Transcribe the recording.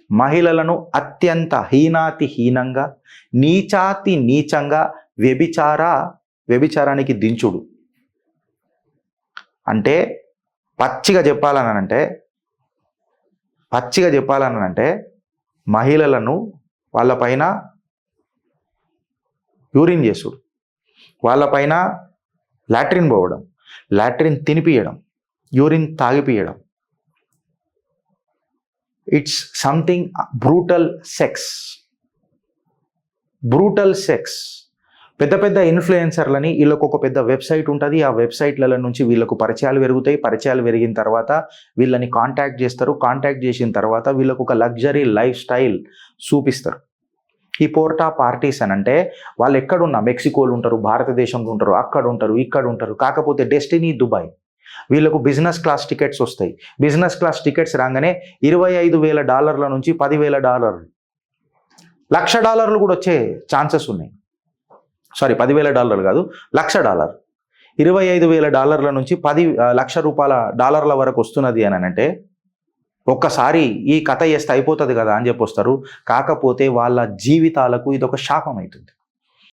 మహిళలను అత్యంత హీనాతి హీనంగా, నీచాతి నీచంగా వ్యభిచారానికి దించుడు. అంటే పచ్చిగా చెప్పాలనంటే మహిళలను వాళ్ళపైన యూరిన్ చేసుడు, వాళ్ళపైన లాట్రిన్ పోవడం, లాట్రిన్ తినిపియడం, యూరిన్ తాగిపియడం. It's something brutal sex. పెద్ద పెద్ద ఇన్ఫ్లుయెన్సర్లని వీళ్ళకు ఒక పెద్ద వెబ్సైట్ ఉంటుంది. ఆ వెబ్సైట్ల నుంచి వీళ్ళకు పరిచయాలు పెరుగుతాయి. పరిచయాలు పెరిగిన తర్వాత వీళ్ళని కాంటాక్ట్ చేస్తారు. కాంటాక్ట్ చేసిన తర్వాత వీళ్ళకు ఒక లగ్జరీ లైఫ్ స్టైల్ చూపిస్తారు. ఈ పోర్టా పార్టీస్ అని అంటే వాళ్ళు ఎక్కడున్నా, మెక్సికోలు ఉంటారు, భారతదేశంలో ఉంటారు, అక్కడ ఉంటారు, ఇక్కడ ఉంటారు. కాకపోతే డెస్టినీ దుబాయ్. వీళ్ళకు బిజినెస్ క్లాస్ టికెట్స్ వస్తాయి. బిజినెస్ క్లాస్ టికెట్స్ రాగానే $25,000 నుంచి $10,000, $1,00,000 కూడా వచ్చే ఛాన్సెస్ ఉన్నాయి. సారీ, $10,000 కాదు, $1,00,000. $25,000 నుంచి $10,00,000 వరకు వస్తున్నది అని అంటే ఒక్కసారి ఈ కథ చేస్తే అయిపోతుంది కదా అని చెప్పొస్తారు. కాకపోతే వాళ్ళ జీవితాలకు ఇది ఒక శాపం అవుతుంది.